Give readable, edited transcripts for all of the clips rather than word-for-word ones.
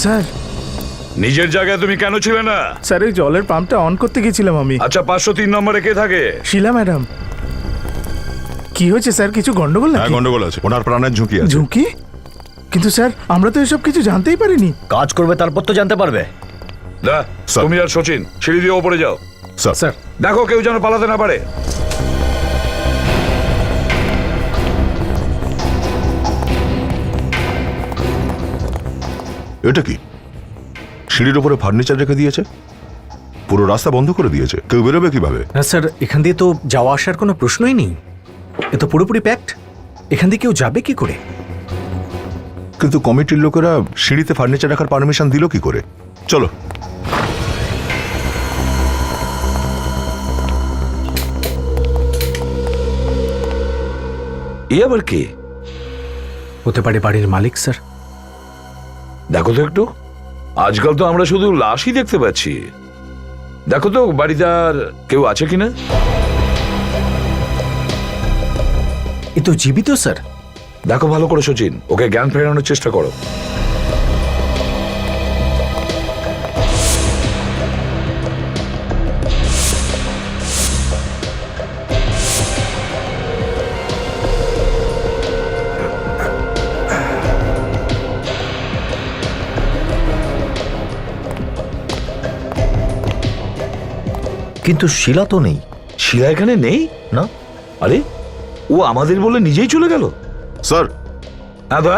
Sir নিজের জায়গায় তুমি কেন ছিলে না? স্যার এই জলের পাম্পটা অন করতে গেছিলাম আমি। আচ্ছা 503 নম্বরে কে থাকে? শিলা ম্যাডাম। কি হয়েছে স্যার, কিছু গন্ডগোল হ্যাঁ নাকি? গন্ডগোল আছে, ওনার প্রাণের ঝুঁকি আছে। ঝুঁকি? কিন্তু স্যার আমরা তো এসব কিছু জানতেই পারিনি। কাজ করবে তারপর তো জানতে পারবে। দা, স্যার। তুমি আর সচিন সিঁড়ি দিয়ে ওপরে যাও। স্যার স্যার দেখো কেউ যেন পালাতে না পারে। এটা কি সিঁড়ির উপরে ফার্নিচার রেখে দিয়েছে, পুরো রাস্তা বন্ধ করে দিয়েছে, কেউ বেরোবে কিভাবে? না স্যার, এখান দিয়ে তো যাওয়া আসার কোনো প্রশ্নই নেই, এ তো পুরোপুরি প্যাকড। এখান দিয়ে কেউ যাবে কি করে? কিন্তু কমিটির লোকেরা সিঁড়িতে ফার্নিচার রাখার পারমিশন দিল কি করে? চলো। এই আবার কে? হতে পারে বাড়ির মালিক স্যার। দেখো তো একটু, আজকাল তো আমরা শুধু লাশই দেখতে পাচ্ছি। দেখো তো বাড়িতে আর কেউ আছে কিনা। এ তো জীবিত স্যার। দেখো ভালো করে সচিন, ওকে জ্ঞান ফেরানোর চেষ্টা করো। কিন্তু শিলা তো নেই। শিলা এখানে নেই না, আরে ও আমাদের বলে নিজেই চলে গেল। স্যার হ্যাঁ দা,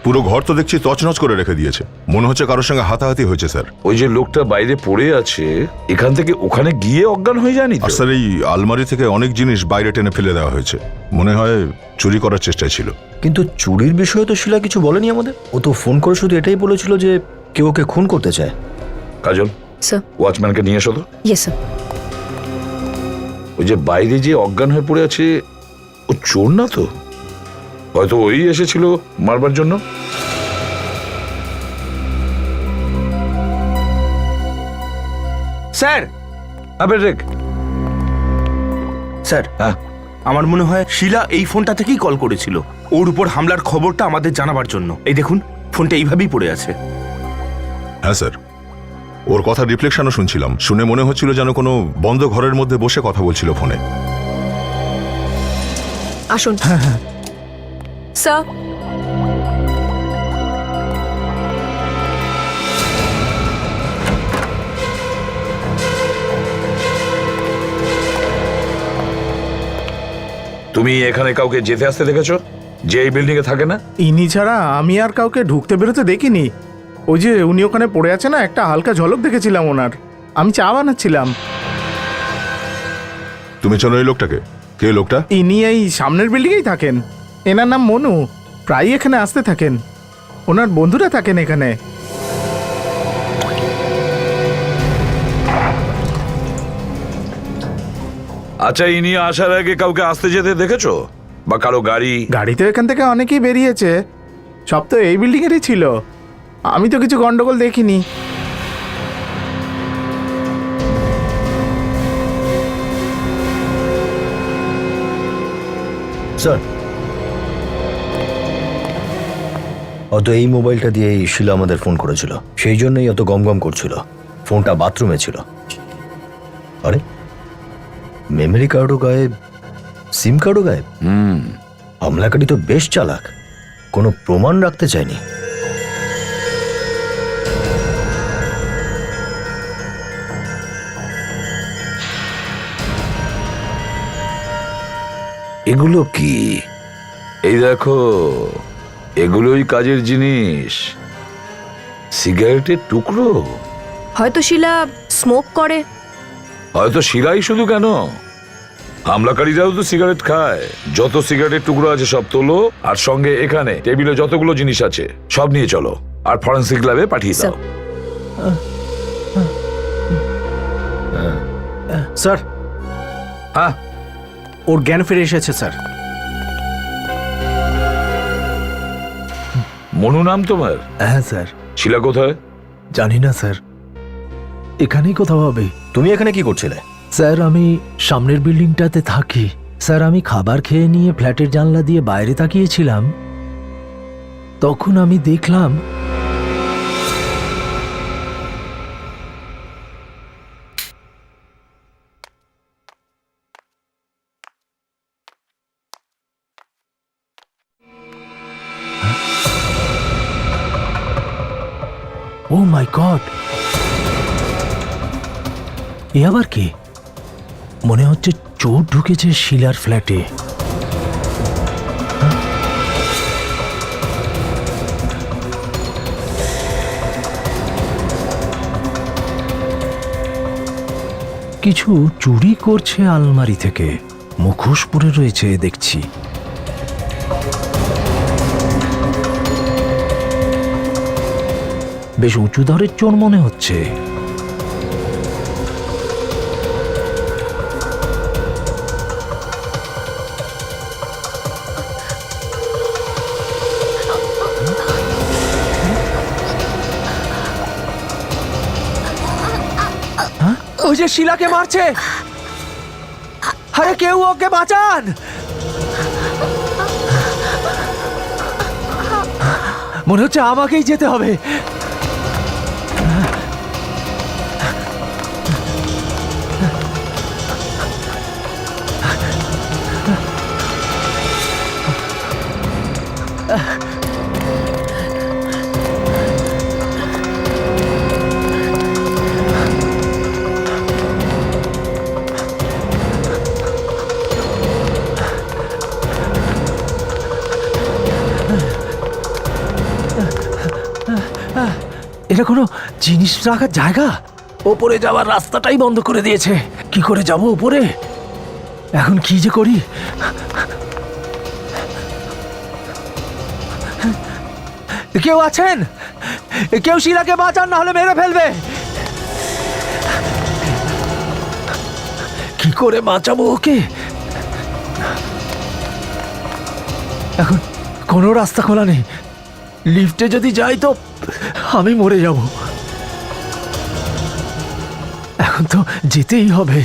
পুরো ঘর তো দেখছি তছনছ করে রেখে দিয়েছে, মনে হচ্ছে কারোর সঙ্গে হাতাহাতি হয়েছে স্যার। ওই যে লোকটা বাইরে পড়ে আছে, এখান থেকে ওখানে গিয়ে অজ্ঞান হয়ে যায়নি তো? আর স্যার এই আলমারি থেকে অনেক জিনিস বাইরে টেনে ফেলে দেওয়া হয়েছে, মনে হয় চুরি করার চেষ্টায় ছিল। কিন্তু চুরির বিষয়ে তো শিলা কিছু বলেনি আমাদের। ও তো ফোন করে শুধু এটাই বলেছিল যে কেউ ওকে খুন করতে চায়। কাজল, স্যার। ওয়াচম্যানকে নিয়ে এসো তো। Yes sir. ওই যে বাইরে যে অজ্ঞান হয়ে পড়ে আছে, ও চোর না তো? হয়তো ওই এসেছিল মারবার জন্য। স্যার। আবে রেক। স্যার, হ্যাঁ আমার মনে হয় শিলা এই ফোনটা থেকেই কল করেছিল ওর উপর হামলার খবরটা আমাদের জানাবার জন্য। এই দেখুন, ফোনটা এইভাবেই পড়ে আছে। হ্যাঁ স্যার, ওর কথা রিফ্লেকশনও শুনছিলাম, শুনে মনে হচ্ছিল যেন কোনো বন্ধ ঘরের মধ্যে বসে কথা বলছিল ফোনে। আসুন স্যার। তুমি এখানে কাউকে যেতে আসতে দেখেছো যে এই বিল্ডিং এ থাকে না? ইনি ছাড়া আমি আর কাউকে ঢুকতে বেরোতে দেখিনি। ওই যে উনি ওখানে পড়ে আছে না, একটা হালকা ঝলক দেখেছিলাম ওনার। আমি চা বানাচ্ছিলাম। তুমি চেনো এই লোকটাকে? কে লোকটা? ইনি এই সামনের বিল্ডিংয়েই থাকেন। এনার নাম মনু, প্রায়ই এখানে আসতে থাকেন। ওনার বন্ধুরা থাকেন এখানে। আচ্ছা, ইনি আসার আগে কাউকে আসতে যেতে দেখেছো? বা কারো গাড়ি? গাড়িতে এখান থেকে অনেকেই বেরিয়েছে, সব তো এই বিল্ডিংয়েরই ছিল। আমি তো কিছু গন্ডগোল দেখিনি। স্যার, অত এই মোবাইলটা দিয়ে শিলা আমাদের ফোন করেছিল, সেই জন্যই অত গমগম করছিল। ফোনটা বাথরুমে ছিল। আরে মেমোরি কার্ডও গায়েব, সিম কার্ডও গায়েব। হামলাকারী তো বেশ চালাক, কোনো প্রমাণ রাখতে চায়নি। এগুলো কি? এই দেখো, এগুলোই কাজের জিনিস। সিগারেটের টুকরো। হয়তো শিলা স্মোক করে। হয়তো শিলাই শুধু কেন, হামলাকারীরাও তো সিগারেট খায়। যত সিগারেটের টুকরো আছে সব তোলো, আর সঙ্গে এখানে টেবিলে যতগুলো জিনিস আছে সব নিয়ে চলো, আর ফরেন্সিক ল্যাবে পাঠিয়ে দাও। স্যার, হ্যাঁ ওর জ্ঞান ফিরে এসেছে স্যার। মনু নাম তোমার? হ্যাঁ স্যার। শিলা কোথায়? জানি না স্যার, এখানেই কোথাও হবে। তুমি এখানে কি করছিলে? স্যার আমি সামনের বিল্ডিংটাতে থাকি স্যার। আমি খাবার খেয়ে নিয়ে ফ্ল্যাটের জানলা দিয়ে বাইরে তাকিয়েছিলাম, তখন আমি দেখলাম ও মাই গড, এ আবার কি? মনে হচ্ছে চোর ঢুকেছে শিলার ফ্ল্যাটে। কিছু চুরি করছে আলমারি থেকে, মুখোশ পরে রয়েছে দেখছি। বেশ উঁচু ধরের চোর মনে হচ্ছে। ওই যে শিলাকে মারছে, আরে কেউ ওকে বাঁচান। মনে হচ্ছে আমাকেই যেতে হবে। এটা কোনো জিনিস রাখার জায়গা? ওপরে যাওয়ার রাস্তাটাই বন্ধ করে দিয়েছে। কি করে যাব উপরে? এখন কি যে করি? কেউ আছেন? কেউ শিলাকে বাঁচান, না হলে মেরে ফেলবে। কি করে বাঁচাবো ওকে? এখন কোনো রাস্তা খোলা নেই। লিফটে যদি যাই তো আমি মরে যাব। এখন তো যেতেই হবে।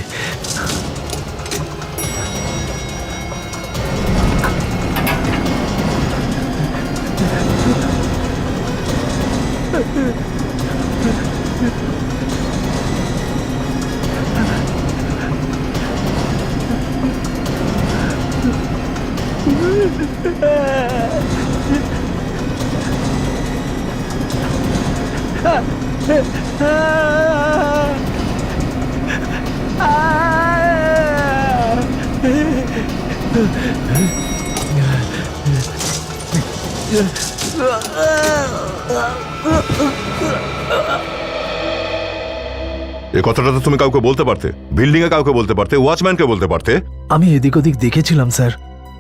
এ কথাটা তো তুমি কাউকে বলতে পারতে, বিল্ডিং এ কাউকে বলতে পারতে, ওয়াচম্যানকে বলতে পারতে। আমি এদিক ওদিক দেখেছিলাম স্যার,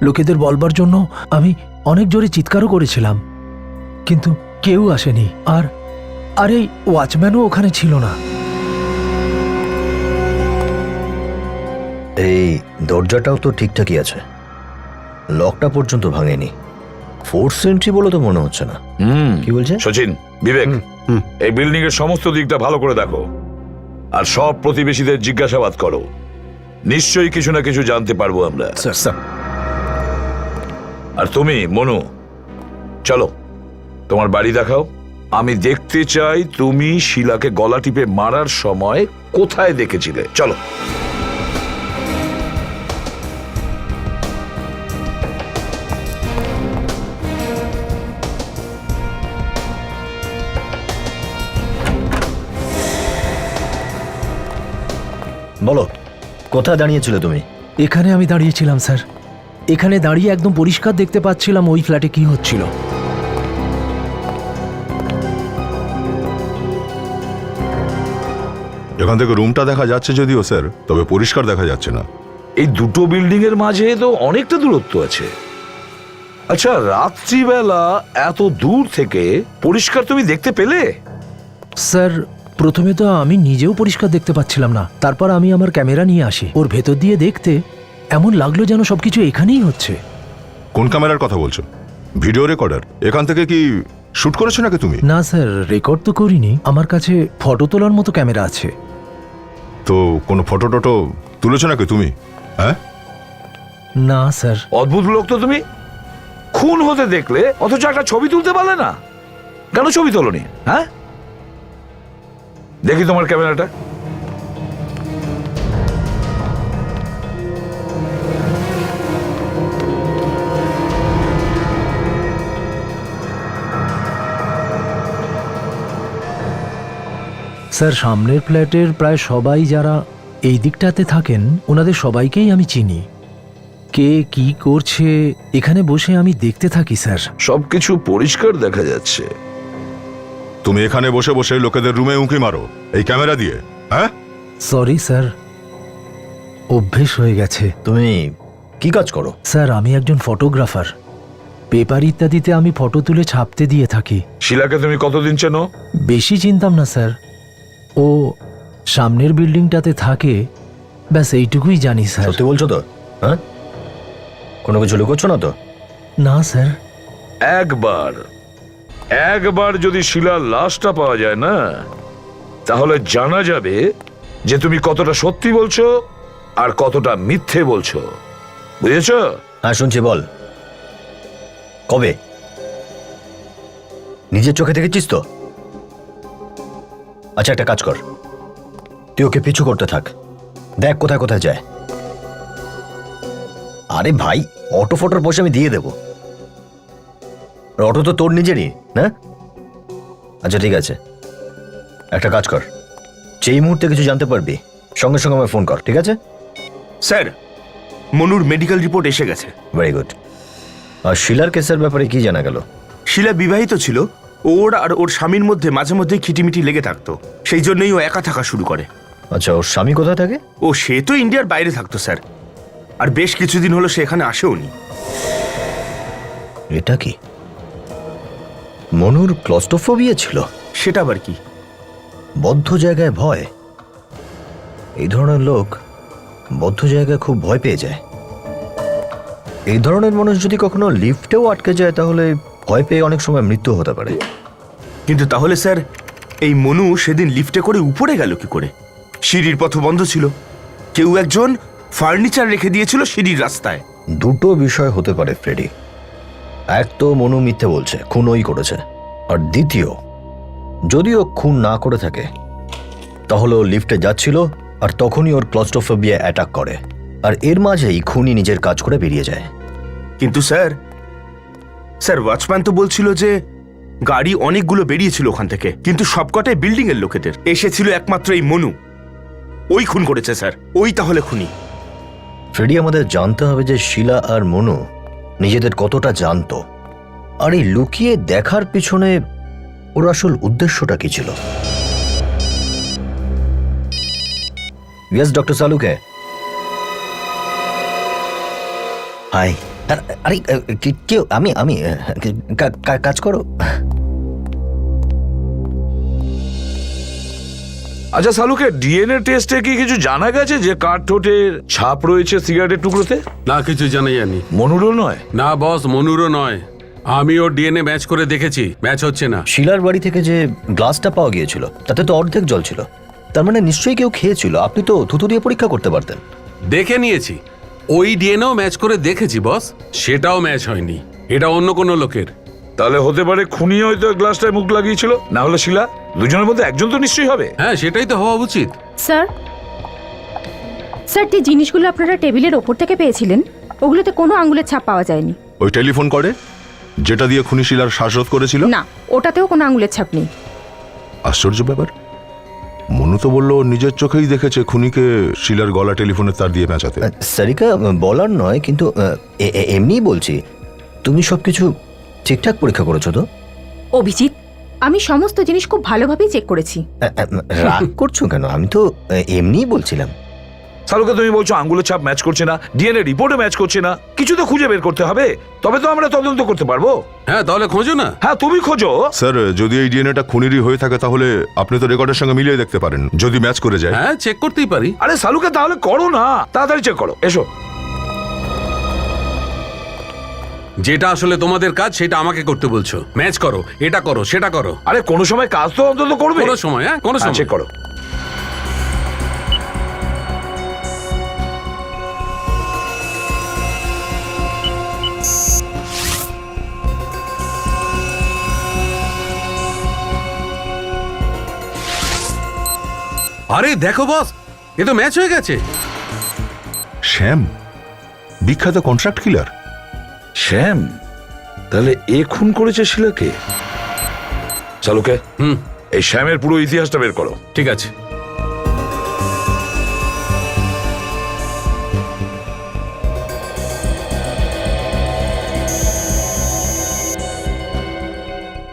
লোকেদের বলবার জন্য আমি অনেক জোরে চিৎকারও করেছিলাম, কিন্তু কেউ আসেনি। আর এই ওয়াচম্যানও ওখানে ছিল না। এই দরজাটাও তো ঠিকঠাকই আছে, লকটা পর্যন্ত ভাঙেনি। ফোর্থ সেন্ট্রি বলে তো মনে হচ্ছে না। কি বলছে সচিন, বিবেক, এই বিল্ডিং এর সমস্ত দিকটা ভালো করে দেখো আর সব প্রতিবেশীদের জিজ্ঞাসাবাদ করো। নিশ্চয়ই কিছু না কিছু জানতে পারবো আমরা। স্যার, আর তুমি মনু, চলো তোমার বাড়ি দেখাও। আমি দেখতে চাই তুমি শিলাকে গলা টিপে মারার সময় কোথায় দেখেছিলে। চলো। বলো, কোথায় দাঁড়িয়েছিলে তুমি? এখানে আমি দাঁড়িয়েছিলাম স্যার। এখানে দাঁড়িয়ে একদম পরিষ্কার দেখতে পাচ্ছিলাম ওই ফ্ল্যাটে কি হচ্ছিল। এখান থেকে রুমটা দেখা যাচ্ছে যদিও স্যার, তবে পরিষ্কার দেখা যাচ্ছে না। এই দুটো বিল্ডিং এর মাঝে তো অনেকটা দূরত্ব আছে। আচ্ছা, রাত্রিবেলা এত দূর থেকে পরিষ্কার তুমি দেখতে পেলে? স্যার, প্রথমে তো আমি নিজেও পরিষ্কার দেখতে পাচ্ছিলাম না। তারপর আমি আমার ক্যামেরা নিয়ে আসি, ওর ভেতর দিয়ে দেখতে এমন লাগলো যেন সবকিছু এখানেই হচ্ছে। কোন ক্যামেরার কথা বলছো? Video recorder? এখান থেকে কি শুট করেছো নাকি তুমি? না স্যার, রেকর্ড তো করিনি। আমার কাছে ফটো তোলার মতো ক্যামেরা আছে। তো কোনো ফটো টটো তুলেছো নাকি তুমি? হ্যাঁ, না স্যার। অদ্ভুত লোক তো তুমি। খুন হতে দেখলে অথচ একটা ছবি তুলতে পারলে না। কেন ছবি তোলনি? হ্যাঁ, দেখি তোমার ক্যামেরাটা। স্যার সামনের ফ্ল্যাটের প্রায় সবাই যারা এই দিকটাতে থাকেন ওনাদের সবাইকেই আমি চিনি। কে কি করছে এখানে বসে আমি দেখতে থাকি স্যার। সবকিছু পরিষ্কার দেখা যাচ্ছে। তুমি এখানে বসে বসে লোকেদের রুমে উঁকি মারো এই ক্যামেরা দিয়ে, হ্যাঁ? সরি স্যার, অভ্যেস হয়ে গেছে। তুমি কি কাজ করো? স্যার আমি একজন ফটোগ্রাফার, পেপার ইত্যাদিতে আমি ফটো তুলে ছাপতে দিয়ে থাকি। শিলাকে তুমি কতদিন চেনো? বেশি চিনতাম না স্যার, ও সামনের বিল্ডিংটাতে থাকে, ব্যাস এইটুকুই জানি স্যার। সত্যি বলছো তো? হ্যাঁ, কোনো কিছু লুকোচ্ছ না তো? না স্যার। একবার যদি শিলার লাশটা পাওয়া যায় না, তাহলে জানা যাবে যে তুমি কতটা সত্যি বলছো আর কতটা মিথ্যে বলছো, বুঝেছো? হ্যাঁ শুনছি, বল। কবে? নিজের চোখে দেখেছিস তো? আচ্ছা একটা কাজ কর, তুই ওকে পিছু করতে থাক, দেখ কোথায় কোথায় যায়। আরে ভাই, অটো ফটোর পয়সা আমি দিয়ে দেবো, অটো তো তোর নিজেরই না? আচ্ছা ঠিক আছে, একটা কাজ কর, যেই মুহূর্তে কিছু জানতে পারবি সঙ্গে সঙ্গে আমায় ফোন কর, ঠিক আছে? স্যার, মনুর মেডিকেল রিপোর্ট এসে গেছে। Very good. আর শিলার কেসের ব্যাপারে কি জানা গেল? শিলা বিবাহিত ছিল, ওর আর ওর স্বামীর মধ্যে মাঝে মধ্যে খিটিমিটি লেগে থাকতো, সেই জন্যই ও একা থাকা শুরু করে। আচ্ছা, ওর স্বামী কোথায় থাকে? ও সে তো ইন্ডিয়ার বাইরে থাকতো স্যার, আর বেশ কিছুদিন হলো সে এখানে আসেওনি। এটা কি মনুর ক্লস্টোফোবিয়া ছিল? সেটা আবার কি? বদ্ধ জায়গায় ভয়। এই ধরনের লোক বদ্ধ জায়গায় খুব ভয় পেয়ে যায়। এই ধরনের মানুষ যদি কখনো লিফটেও আটকে যায় তাহলে ভয় পেয়ে অনেক সময় মৃত্যু হতে পারে। কিন্তু তাহলে স্যার, এই মনু সেদিন লিফটে করে উপরে গেল কি করে? সিঁড়ির পথ বন্ধ ছিল, কেউ একজন ফার্নিচার রেখে দিয়েছিল সিঁড়ির রাস্তায়। দুটো বিষয় হতে পারে ফ্রেডি, এক তো মনু মিথ্যে বলছে, খুন ওই করেছে, আর দ্বিতীয়, যদিও খুন না করে থাকে তাহলে ও লিফটে যাচ্ছিল আর তখনই ওর ক্লস্টোফোবিয়া অ্যাটাক করে, আর এর মাঝেই খুনি নিজের কাজ করে বেরিয়ে যায়। কিন্তু স্যার, ওয়াচম্যান তো বলছিল যে গাড়ি অনেকগুলো বেরিয়েছিল ওখান থেকে, কিন্তু সবকটাই বিল্ডিং এর লোকেদের, এসেছিল একমাত্র এই মনু। ওই খুন করেছে স্যার, ওই তাহলে খুনি। ফ্রেডি, আমাদের জানতে হবে যে শিলা আর মনু নিজেদের কতটা জানতো, আর এই লুকিয়ে দেখার পিছনে ওর আসল উদ্দেশ্যটা কি ছিল। ইয়েস ডক্টর সালুকে। হাই। আরে কেউ আমি কাজ করো। আচ্ছা সালুকে, ডিএনএ টেস্টে কি কিছু জানা গেছে যে কার ঠোঁটের ছাপ রয়েছে সিগারেটের টুকরোতে? না, কিছু জানা যায়নি। মনুরও নয়? না বস, মনুরও নয়। আমি ওর ডিএনএ ম্যাচ করে দেখেছি, ম্যাচ হচ্ছে না। শিলার বাড়ি থেকে যে গ্লাসটা পাওয়া গিয়েছিল তাতে তো অর্ধেক জল ছিল, তার মানে নিশ্চয়ই কেউ খেয়েছিল। আপনি তো থুতু দিয়ে পরীক্ষা করতে পারতেন। দেখে নিয়েছি, ওই ডিএনএও ম্যাচ করে দেখেছি বস, সেটাও ম্যাচ হয়নি। এটা অন্য কোনো লোকের। তাহলে হতে পারে খুনি হয়তো গ্লাসটায় মুখ লাগিয়েছিল, না হলে শিলা। দুজনের মধ্যে একজন তো নিশ্চয়ই হবে। হ্যাঁ, সেটাই তো হওয়া উচিত। স্যার, যে জিনিসগুলো আপনারা টেবিলের ওপর থেকে পেয়েছিলেন ওগুলোতে কোনো আঙ্গুলের ছাপ পাওয়া যায়নি। ওই টেলিফোন করে যেটা দিয়ে খুনি শিলার শ্বাসরোধ করেছিল? না, ওটাতেও কোনো আঙ্গুলের ছাপ নেই। আশ্চর্য ব্যাপার, মনু তো বললো ওর নিজের চোখেই দেখেছে খুনিকে শিলার গলা টেলিফোনের তার দিয়ে পেঁচাতে। সারিকা, বলার নয়, কিন্তু এমনিই বলছি, তুমি সবকিছু ঠিকঠাক পরীক্ষা করেছো তো? অভিজিৎ, আমি সমস্ত জিনিস খুব ভালোভাবেই চেক করেছি। রাগ করছো কেন? আমি তো এমনিই বলছিলাম। সালুকে, তুমি বলছো আঙ্গুলের ছাপ ম্যাচ করছে না, ডিএনএ রিপোর্টে ম্যাচ করছে না, কিছু তো খুঁজে বের করতে হবে, তবে তো আমরা তদন্ত করতে পারবো। হ্যাঁ, তাহলে খোঁজো না। হ্যাঁ, তুমি খোঁজো। স্যার, যদি এই ডিএনএটা খুনিরই হয়ে থাকে তাহলে আপনি তো রেকর্ডের সঙ্গে মিলিয়ে দেখতে পারেন, যদি ম্যাচ করে যায়। হ্যাঁ, চেক করতেই পারি। আরে সালুকে, তাহলে করো না, তাড়াতাড়ি চেক করো, এসো। যেটা আসলে তোমাদের কাজ সেটা আমাকে করতে বলছো। ম্যাচ করো, এটা করো, সেটা করো। আরে কোনো সময় কাজ তো অন্তত করবে। কোনো সময়, হ্যাঁ, কোনো সময়। চেক করো। আরে দেখো বস, এ তো ম্যাচ হয়ে গেছে। শ্যাম, বিখ্যাত কন্ট্রাক্ট কিলার। শ্যাম? তাহলে এ খুন করেছে শিলাকে? চালুকে, এই শ্যামের পুরো ইতিহাসটা বের করো। ঠিক আছে।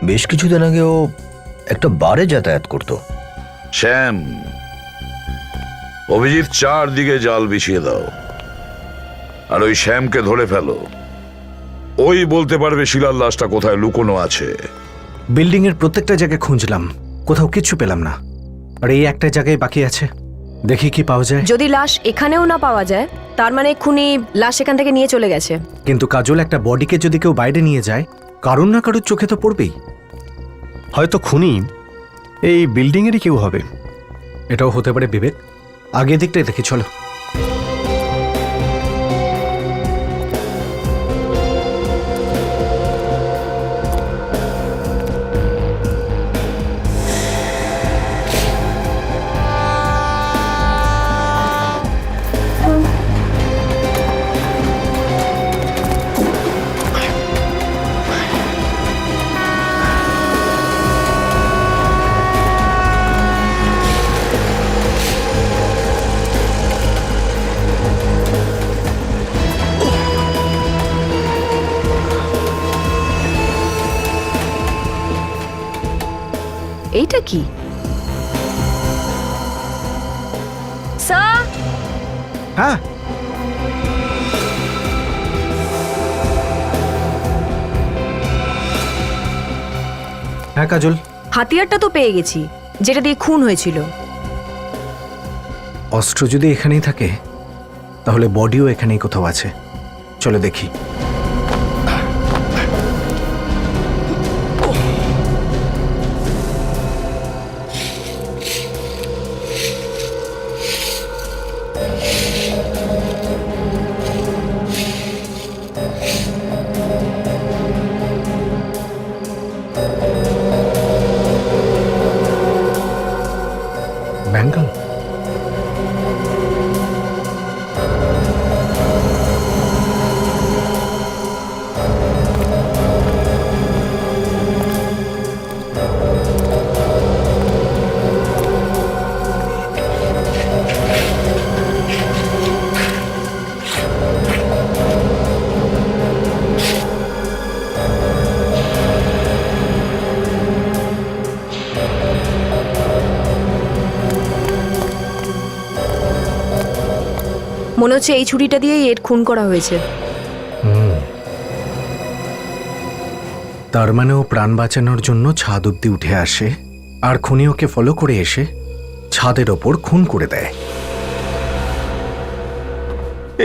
বেশ কিছুদিন আগে ও একটা বারে যাতায়াত করতো। শ্যাম, অভিজিৎ চারদিকে জাল বিছিয়ে দাও, আর ওই শ্যামকে ধরে ফেলো। ওই বলতে পারবে শিলার লাশটা কোথায় লুকোনো আছে। বিল্ডিং এর প্রত্যেকটা জায়গায় খুঁজলাম, কোথাও কিচ্ছু পেলাম না। আর এই একটা জায়গায় বাকি আছে, দেখি কি পাওয়া যায়। যদি লাশ এখানেও না পাওয়া যায়, তার মানে খুনি লাশ এখান থেকে নিয়ে চলে গেছে। কিন্তু কাজল, একটা বডিকে যদি কেউ বাইরে নিয়ে যায়, কারুর না কারুর চোখে তো পড়বেই। হয়তো খুনি এই বিল্ডিং এরই কেউ হবে। এটাও হতে পারে বিবেক। আগে দিকটাই দেখি, চলো। এইটা কি? স্যার, হ্যাঁ, হ্যাঁ কাজল, হাতিয়ারটা তো পেয়ে গেছি, যেটা দিয়ে খুন হয়েছিল। অস্ত্র যদি এখানেই থাকে, তাহলে বডিও এখানেই কোথাও আছে। চলো দেখি। ব্যাঙ্গল, মনে হচ্ছে এই ছুরিটা দিয়েই এর খুন করা হয়েছে। তার মানে ও প্রাণ বাঁচানোর জন্য ছাদ অব্দি উঠে আসে, আর খুনি ওকে ফলো করে এসে ছাদের ওপর খুন করে দেয়।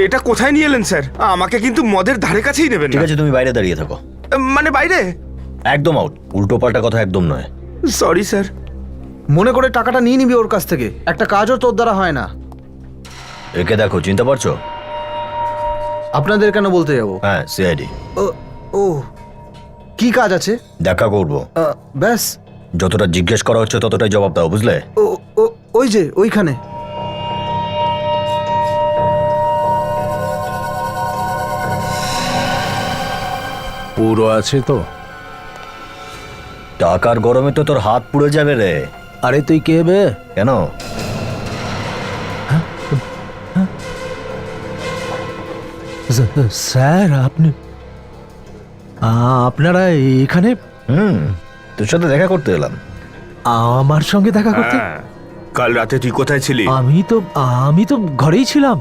এটা কোথায় নিয়ে এলেন স্যার? আমাকে কিন্তু মদের ধারে কাছেই নেবেন ঠিক না। আছে, তুমি বাইরে দাঁড়িয়ে থাকো। মানে বাইরে? একদম আউট। উল্টো পাল্টা কথা একদম নয়। Sorry sir. মনে করে টাকাটা নিয়ে নিবি ওর কাছ থেকে, একটা কাজও তোর দ্বারা হয় না। একে দেখো, চিনতে পারছো? আপনাদের কেন বলতে যাবো? হ্যাঁ, সিআইডি। ও, কি কাজ আছে? দেখা করবো। ব্যাস। যতটা জিজ্ঞেস করা হচ্ছে ততটাই জবাব দাও, বুঝলে? ওই যে ওইখানে। পুরো আছে তো? টাকার গরমে তো তোর হাত পুড়ে যাবে রে। আরে তুই কে বে? কেন? স্যার, আপনারা এখানে? তোর সাথে দেখা করতে এলাম। আমার সঙ্গে দেখা করতে? হ্যাঁ, কাল রাতে তুই কোথায় ছিলি? আমি তো ঘরেই ছিলাম।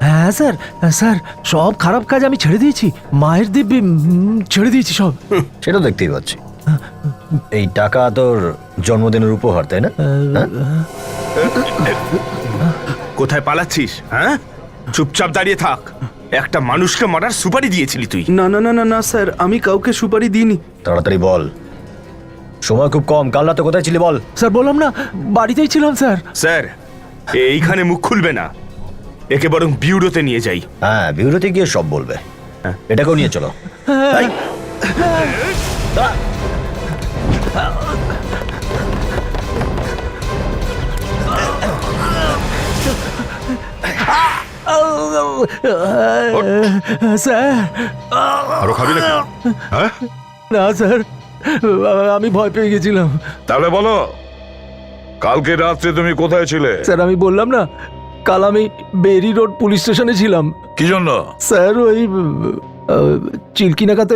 হ্যাঁ স্যার, স্যার সব খারাপ কাজ আমি ছেড়ে দিয়েছি। মায়ের দিব্যি ছেড়ে দিয়েছি সব। সেটা দেখতেই পাচ্ছি। এই টাকা তোর জন্মদিনের উপহার, তাই না? কোথায় পালাচ্ছিস? হ্যাঁ, চুপচাপ দাঁড়িয়ে থাক। একটা মানুষকে মারার সুপারি দিয়েছিলি তুই। না না না না না স্যার, আমি কাউকে সুপারি দিইনি। তাড়াতাড়ি বল, সময় খুব কম। কাল রাতে কোথায় ছিলি বল। স্যার বললাম না, বাড়িতেই ছিলাম স্যার। স্যার, এইখানে মুখ খুলবে না, একে বরং বিউরোতে নিয়ে যাই। হ্যাঁ, বিউরোতে গিয়ে সব বলবে। এটাকেও নিয়ে চলো। এই, দাঁড়া। স্যার, আরো খাবি নাকি? হ্যাঁ, না স্যার, আমি ভয় পেয়ে গেছিলাম। তাহলে বলো কালকে রাত্রে তুমি কোথায় ছিলে? স্যার আমি বললাম না কাল আমি বেরি রোড পুলিশ স্টেশনে ছিলাম। কি জন্য? স্যার ওই চিলকিনাকাতে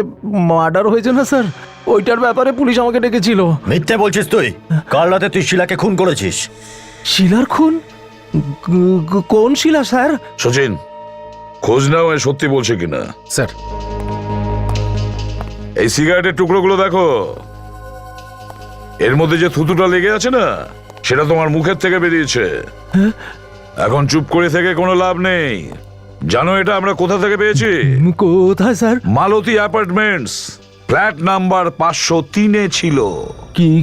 মার্ডার হয়েছে না স্যার, ওইটার ব্যাপারে পুলিশ আমাকে ডেকেছিল। মিথ্যে বলছিস তুই? কাল রাতে তুই শিলাকে খুন করেছিস। শিলার খুন? কোন শিলা স্যার? সচিন, খোঁজ নাও এ সত্যি বলছে কিনা। স্যার এই সিগারেটের টুকরোগুলো দেখো, এর মধ্যে যে থুতুটা লেগে আছে না, সেটা তোমার মুখের থেকে বেরিয়েছে। এখন চুপ করে থেকে কোনো লাভ নেই। জানো এটা আমরা কোথা থেকে পেয়েছি? কোথায় স্যার? মালতী অ্যাপার্টমেন্টস, ফ্ল্যাট নাম্বার 503-এ ছিল।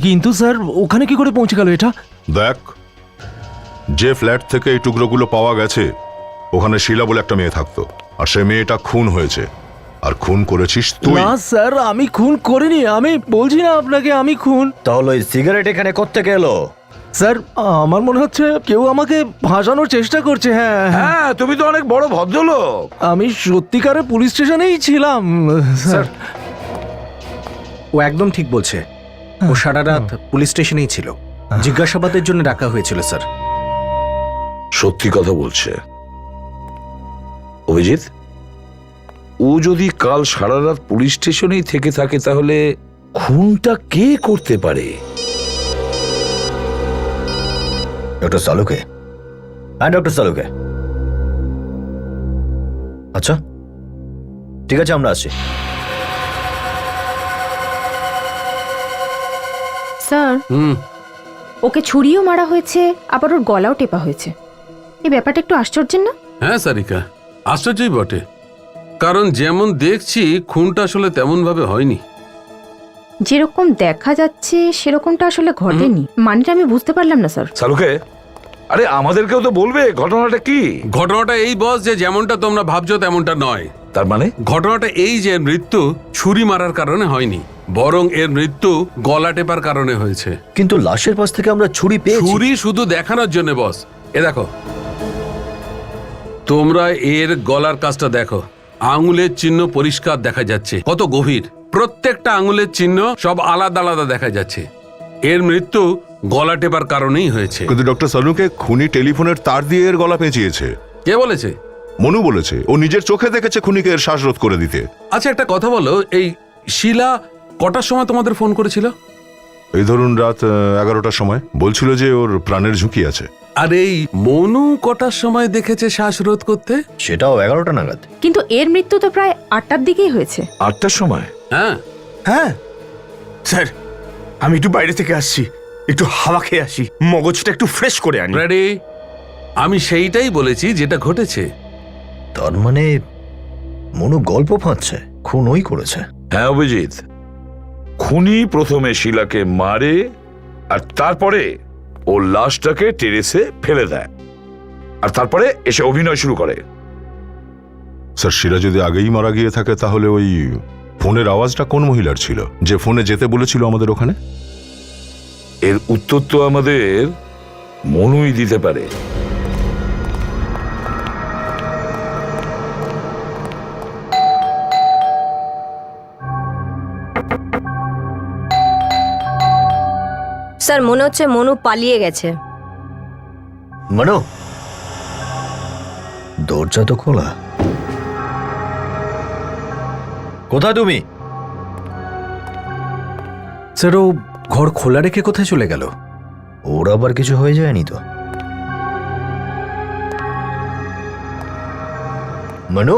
কিন্তু স্যার ওখানে কি করে পৌঁছে গেল এটা? দেখ, যে ফ্ল্যাট থেকে এই টুকরোগুলো পাওয়া গেছে ওখানে শিলা বলে একটা মেয়ে থাকতো, আর সে মেয়েটা খুন হয়েছে, আর খুন করেছিস তুই। না স্যার আমি খুন করিনি, আমি বলছি না আপনাকে আমি খুন। তাহলে ওই সিগারেট এখানে কোত্থেকে এলো? স্যার আমার মনে হচ্ছে কেউ আমাকে ভাসানোর চেষ্টা করছে। হ্যাঁ হ্যাঁ, তুমি তো অনেক বড় ভদ্রলোক। আমি সত্যিকারে পুলিশ স্টেশনেই ছিলাম স্যার। ও একদম ঠিক বলছে। ও সারা রাত পুলিশ স্টেশনেই ছিল, জিজ্ঞাসাবাদের জন্য ডাকা হয়েছিল স্যার। সত্যি কথা বলছে। অভিজিৎ, ও যদি কাল সারা রাত পুলিশ স্টেশনেই থেকে থাকে তাহলে খুনটা কে করতে পারে? ডক্টর সালুকে। হ্যাঁ ডক্টর সালুকে। আচ্ছা ঠিক আছে, আমরা আসছি। স্যার ওকে ছুরিও মারা হয়েছে, আবার ওর গলাও টেপা হয়েছে। এই ব্যাপারটা একটু আশ্চর্যের না? হ্যাঁ সারিকা, আশ্চর্যই বটে। কারণ যেমন দেখছি খুনটা আসলে তেমন ভাবে হয়নি। যেরকম দেখা যাচ্ছে সেরকমটা আসলে ঘটেনি। মানেটা আমি বুঝতে পারলাম না স্যার। সালুকে, আরে আমাদেরকেও তো বলবে ঘটনাটা কি। ঘটনাটা এই বস যে যেমনটা তোমরা ভাবছো তেমনটা নয়। তার মানে? ঘটনাটা এই যে মৃত্যু ছুরি মারার কারণে হয়নি, বরং এর মৃত্যু গলা টেপার কারণে হয়েছে। কিন্তু লাশের পাশ থেকে আমরা ছুরি পেয়েছি। ছুরি শুধু দেখানোর জন্য বস। এ দেখো, তোমরা এর গলার কাজটা দেখো, আঙুলের চিহ্ন পরিষ্কার দেখা যাচ্ছে, কত গভীর। প্রত্যেকটা আঙুলের চিহ্ন সব আলাদা আলাদা দেখা যাচ্ছে। এর মৃত্যু গলা টেপার কারণেই হয়েছে। কিন্তু ডক্টর সালুকে খুনি টেলিফোনের তার দিয়ে এর গলা পেঁচিয়েছে। কে বলেছে? মনু বলেছে, ও নিজের চোখে দেখেছে খুনিকে এর শ্বাসরোধ করে দিতে। আচ্ছা একটা কথা বলো, এই শিলা কটার সময় তোমাদের ফোন করেছিল? এই ধরুন রাত 11টার সময়। বলছিল যে ওর প্রাণের ঝুঁকি আছে। আর এই মনু কটার সময় দেখেছে শ্বাসরোধ করতে? সেটাও 11টা নাগাদ। কিন্তু এর মৃত্যু তো প্রায় 8টার দিকেই হয়েছে। 8টার সময়? হ্যাঁ হ্যাঁ স্যার, আমি একটু বাইরে থেকে আসছি, একটু হাওয়া খেয়ে আসি, মগজটা একটু ফ্রেশ করে আনি। রেডি? আমি সেইটাই বলেছি যেটা ঘটেছে। তার মানে মনু গল্প ফাঁদছে, খুন ওই করেছে। হ্যাঁ অভিজিৎ, খুনি প্রথমে শিলাকে মারে আর তারপরে ওর লাশটাকে টেরেসে ফেলে দেয়, আর তারপরে এসে অভিনয় শুরু করে। স্যার, শিলা যদি আগেই মারা গিয়ে থাকে তাহলে ওই ফোনের আওয়াজটা কোন মহিলার ছিল যে ফোনে যেতে বলেছিল আমাদের ওখানে? এর উত্তর তো আমাদের মনুই দিতে পারে। স্যার মনে হচ্ছে মনু পালিয়ে গেছে। মনু, দরজা তো খোলা। কোথায় তুমি? স্যার ও ঘর খোলা রেখে কোথায় চলে গেল? ওর আবার কিছু হয়ে যায়নি তো? মনু,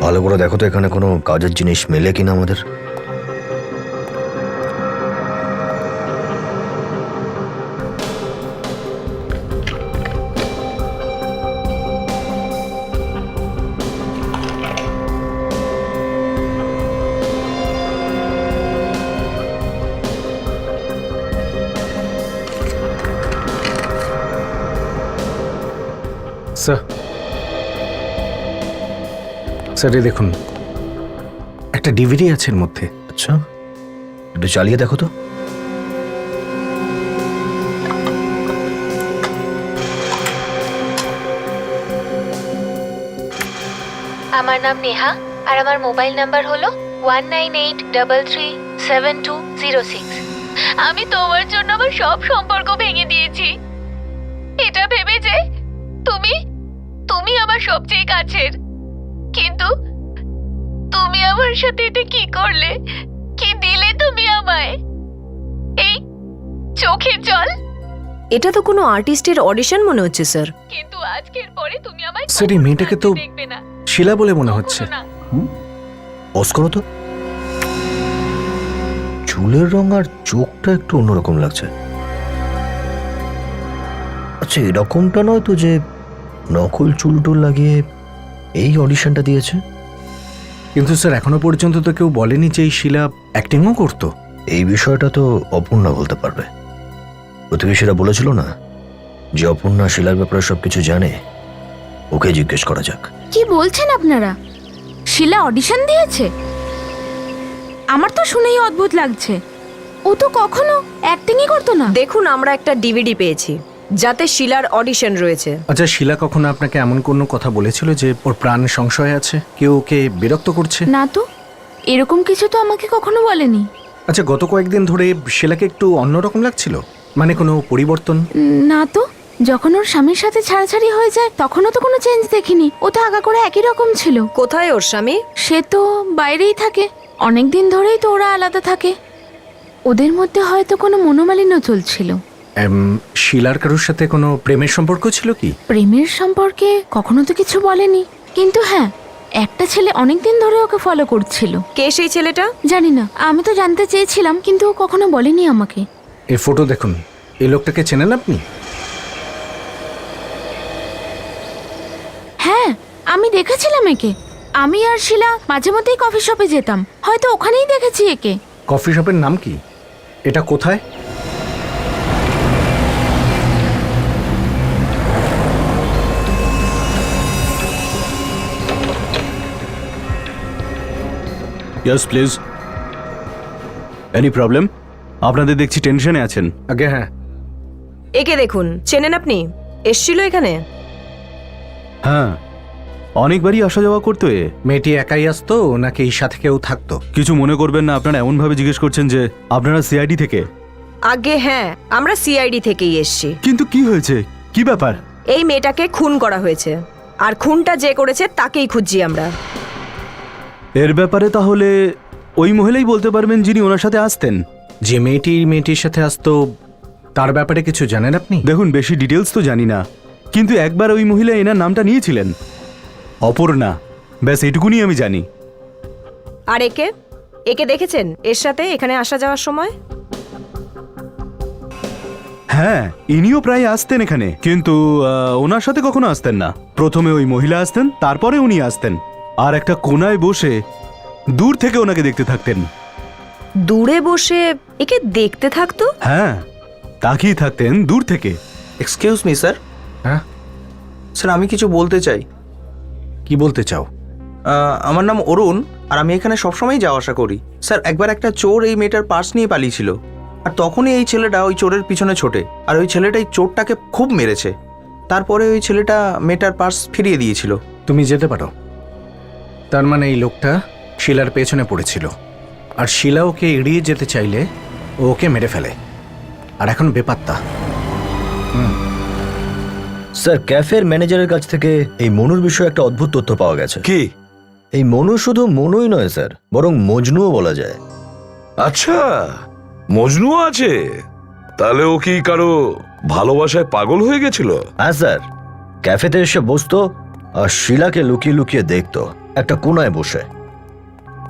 ভালো করে দেখো তো এখানে কোনো কাজের জিনিস মেলে কিনা আমাদের। স্যার, স্যার এই দেখুন, একটা ডিভিডি আছে এর মধ্যে। আচ্ছা, একটু চালিয়ে দেখো তো। আমার নাম নেহা আর আমার মোবাইল নাম্বার হলো 1983372006। আমি তোমার জন্য আমার সব সম্পর্ক ভেঙে দিয়েছি, এটা ভেবে যে তুমি তুমি আমার সবচেয়ে কাছের। কিন্তু তুমি আমার সাথে এটা কি করলে? কি দিলে তুমি আমায়? এই চোখের জল? এটা তো কোনো আর্টিস্টের অডিশন মনে হচ্ছে স্যার। কিন্তু আজকের পরে তুমি আমায় স্যার, এই মেয়েটাকে তো দেখবে না, শিলা বলে মনে হচ্ছে। কখনো না। পজ করো তো। চুলের রং আর চোখটা একটু অন্যরকম লাগছে। আচ্ছা, এরকমটা নয় তো যে নকল চুল টুল লাগিয়ে এই অডিশনটা দিয়েছে? কিন্তু স্যার, এখনো পর্যন্ত তো কেউ বলেনি যে এই শিলা অ্যাক্টিংও করতো। এই বিষয়টা তো অপূর্ণা বলতে পারবে। প্রতিবেশীরা বলেছিল না যে অপূর্ণা শিলার ব্যাপারে সবকিছু জানে, ওকে জিজ্ঞেস করা যাক। কি বলছেন আপনারা? শিলা অডিশন দিয়েছে? আমার তো শুনেই অদ্ভুত লাগছে। ও তো কখনো অ্যাক্টিংই করতো না। দেখুন, আমরা একটা ডিভিডি পেয়েছি যাতে শিলার অডিশন রয়েছে। আচ্ছা, শিলা কখনো আপনাকে এমন কোনো কথা বলেছিল যে ওর প্রাণ সংশয় আছে, কেউ ওকে বিরক্ত করছে? না তো, এরকম কিছু তো আমাকে কখনো বলেনি। আচ্ছা, গত কয়েকদিন ধরে শিলাকে একটু অন্যরকম লাগছিল, মানে কোনো পরিবর্তন? না তো, যখন ওর স্বামীর সাথে ছাড়াছাড়ি হয়ে যায় তখনও তো কোনো চেঞ্জ দেখিনি। ও তো আগা করে একই রকম ছিল। কোথায় ওর স্বামী? সে তো বাইরেই থাকে, অনেক দিন ধরেই তো ওরা আলাদা থাকে। ওদের মধ্যে হয়তো কোনো মনোমালিন্য চলছিল। শিলার কারোর সাথে কোনো প্রেমের সম্পর্ক ছিল কি? প্রেমের সম্পর্কে কখনো তো কিছু বলেনি, কিন্তু হ্যাঁ, একটা ছেলে অনেকদিন ধরে ওকে ফলো করছিল। কে সেই ছেলেটা? জানি না, আমি তো জানতে চেয়েছিলাম কিন্তু ও কখনো বলেনি আমাকে। এই ফটো দেখুন, এই লোকটাকে চেনেন আপনি? হ্যাঁ, আমি দেখেছিলাম একে। আমি আর শিলা মাঝে মধ্যেই কফি শপে যেতাম, হয়তো ওখানেই দেখেছি একে। কফি শপের নাম কি? এটা কোথায়? Yes please. Any problem? আপনাদের দেখছি টেনশনে আছেন। আগে হ্যাঁ। একে দেখুন, চেনেন আপনি? এসছিল এখানে? হ্যাঁ, অনেকবারই আসা যাওয়া করতো এ। মেয়েটি একাই আসতো নাকি এর সাথে কেউ থাকতো? কিছু মনে করবেন না, আপনারা এমনভাবে জিজ্ঞেস করছেন যে আপনারা সিআইডি থেকে। আগে হ্যাঁ, আমরা সিআইডি থেকেই এসছি। কিন্তু কি হয়েছে, কি ব্যাপার? এই মেয়েটাকে খুন করা হয়েছে, আর খুনটা যে করেছে তাকেই খুঁজছি আমরা। এর ব্যাপারে তাহলে ওই মহিলাই বলতে পারবেন যিনি ওনার সাথে আসতেন। যে মেয়েটির সাথে আসতো তার ব্যাপারে কিছু জানেন আপনি? দেখুন, বেশি ডিটেলস তো জানি না, কিন্তু একবার ওই মহিলা এনার নামটা নিয়েছিলেন, অপর্ণা। ব্যাস এইটুকুনি আমি জানি। আর একে একে দেখেছেন এর সাথে এখানে আসা যাওয়ার সময়? হ্যাঁ, ইনিও প্রায় আসতেন এখানে, কিন্তু ওনার সাথে কখনো আসতেন না। প্রথমে ওই মহিলা আসতেন, তারপরে উনি আসতেন, আর একটা কোনায় বসে দূর থেকে ওনাকে দেখতে থাকতেন। দূরে বসে একে দেখতে থাকতো? হ্যাঁ, তাকিয়ে থাকতেন দূর থেকে। Excuse me sir. হ্যাঁ স্যার, আমি কিছু বলতে চাই। কি বলতে চাও? আমার নাম অরুণ, আর আমি এখানে সবসময় যাওয়া আসা করি। স্যার, একবার একটা চোর এই মেয়েটার পার্স নিয়ে পালিয়েছিল, আর তখনই এই ছেলেটা ওই চোরের পিছনে ছোটে, আর ওই ছেলেটা এই চোরটাকে খুব মেরেছে। তারপরে ওই ছেলেটা মেয়েটার পার্স ফিরিয়ে দিয়েছিল। তুমি যেতে পারো। তার মানে এই লোকটা শিলার পেছনে পড়েছিল, আর শিলা ওকে এড়িয়ে যেতে চাইলে ও ওকে মেরে ফেলে, আর এখন বেপাত্তা। স্যার, ক্যাফের ম্যানেজারের কাছ থেকে এই মনুর বিষয়ে একটা অদ্ভুত তথ্য পাওয়া গেছে। কি? এই মনু শুধু মনুই নয় স্যার, বরং মজনুও বলা যায়। আচ্ছা, মজনু আছে? তাহলে ও কি কারো ভালোবাসায় পাগল হয়ে গেছিল? হ্যাঁ স্যার, ক্যাফেতে এসে বসতো আর শিলাকে লুকিয়ে লুকিয়ে দেখতো একটা কোনায় বসে।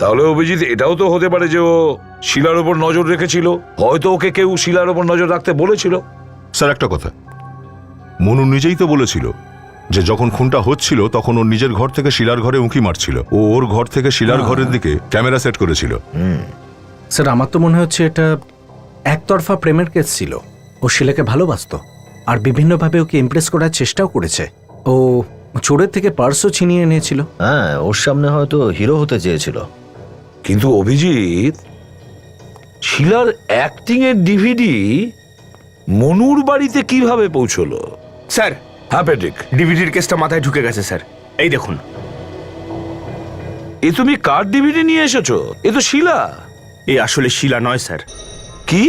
তাহলে অভিজিৎ, এটাও তো হতে পারে যে ও শিলার ওপর নজর রেখেছিল। হয়তো ওকে কেউ শিলার ওপর নজর রাখতে বলেছিল। স্যার, একটা কথা, মনু নিজেই তো বলেছিল যে যখন খুনটা হচ্ছিল তখন ওর নিজের ঘর থেকে শিলার ঘরে উঁকি মারছিল। ও ওর ঘর থেকে শিলার ঘরের দিকে ক্যামেরা সেট করেছিল। স্যার, আমার তো মনে হচ্ছে এটা একতরফা প্রেমের কেস ছিল। ও শিলাকে ভালোবাসতো আর বিভিন্নভাবে ওকে ইমপ্রেস করার চেষ্টাও করেছে। ও চোরের থেকে পার্সও ছিনিয়ে এনেছিল। হ্যাঁ, ওর সামনে হয়তো হিরো হতে চেয়েছিল। কিন্তু অভিজিৎ, শিলার অ্যাক্টিং এর ডিভিডি মনুর বাড়িতে কিভাবে পৌঁছলো? স্যার, হ্যাঁ প্যাট্রিক, ডিভিডির কেসটা মাথায় ঢুকে গেছে স্যার। এই দেখুন। এ তুমি কার ডিভিডি নিয়ে এসেছো? এ তো শিলা। এ আসলে শিলা নয় স্যার, কি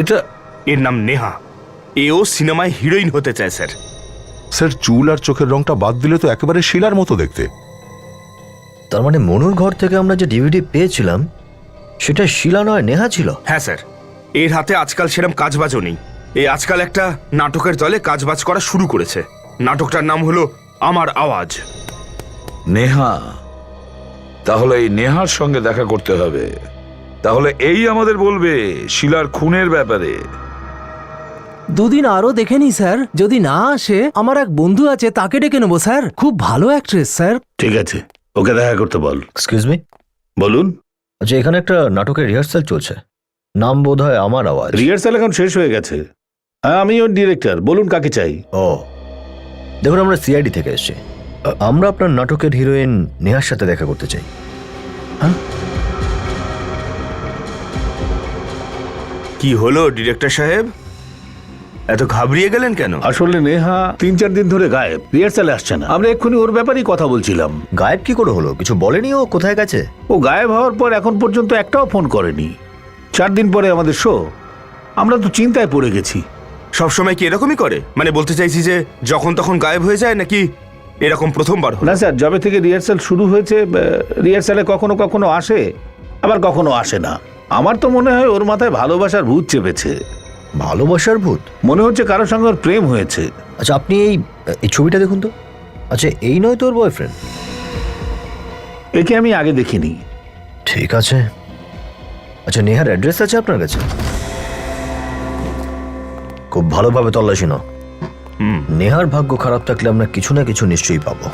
এটা? এর নাম নেহা। এও সিনেমায় হিরোইন হতে চায় স্যার। স্যার, চুল আর চোখের রংটা বাদ দিলে তো একেবারে শিলার মতো দেখতে। তার মানে মনুর ঘর থেকে আমরা যে ডিভিডি পেয়েছিলাম সেটা শিলা নয়, নেহা ছিল। হ্যাঁ স্যার, এর হাতে আজকাল সেরম কাজবাজও নেই। এ আজকাল একটা নাটকের দলে কাজবাজ করা শুরু করেছে। নাটকটার নাম হলো আমার আওয়াজ। নেহা? তাহলে এই নেহার সঙ্গে দেখা করতে হবে। তাহলে এই আমাদের বলবে শিলার খুনের ব্যাপারে। দুদিন আরো দেখে নি স্যার, যদি না আসে আমার এক বন্ধু আছে তাকে ডেকে নেবো স্যার, খুব ভালো অ্যাক্ট্রেস স্যার। ঠিক আছে, ওকে দেখা করতে বল। এক্সকিউজ মি, বলুন। আচ্ছা এখানে একটা নাটকের রিহার্সাল চলছে, নাম বোধ হয় আমার আওয়াজ। রিহার্সাল এখন শেষ হয়ে গেছে। হ্যাঁ, আমি ওর ডিরেক্টর। বলুন কাকে চাই। ও দেখুন, আমরা সিআইডি থেকে এসেছি। আমরা আপনার নাটকের হিরোইন নেহার সাথে দেখা করতে চাই। কি হলো ডিরেক্টর সাহেব, এত ঘাবড়িয়ে গেলেন কেন? আসলে নেহা 3-4 দিন ধরে গায়েব, রিহার্সালে আসছে না। আমরা এক্ষুনি ওর ব্যাপারেই কথা বলছিলাম। গায়েব কি করে হলো? কিছু বলেনি ও কোথায় গেছে? ও গায়েব হওয়ার পর এখন পর্যন্ত একটাও ফোন করেনি। 4 দিন পরে আমাদের শো, আমরা তো চিন্তায় পড়ে গেছি। সবসময় কি এরকমই করে? মানে বলতে চাইছি যে যখন তখন গায়েব হয়ে যায়, নাকি এরকম প্রথমবার হলো? না স্যার, যবে থেকে রিহার্সাল শুরু হয়েছে রিহার্সালে কখনো কখনো আসে, আবার কখনো আসে না। আমার তো মনে হয় ওর মাথায় ভালোবাসার ভূত চেপেছে। ভালোবাসার ভূত? মনে হচ্ছে কারোর সঙ্গে ওর প্রেম হয়েছে। আচ্ছা আপনি এই ছবিটা দেখুন তো। আচ্ছা এই নয় তোর বয়ফ্রেন্ড? একে আমি আগে দেখিনি। ঠিক আছে। আচ্ছা নেহার অ্যাড্রেস আছে আপনার কাছে? খুব ভালোভাবে তল্লাশি নাও। নেহার ভাগ্য খারাপ থাকলে আমরা কিছু না কিছু নিশ্চয়ই পাবো।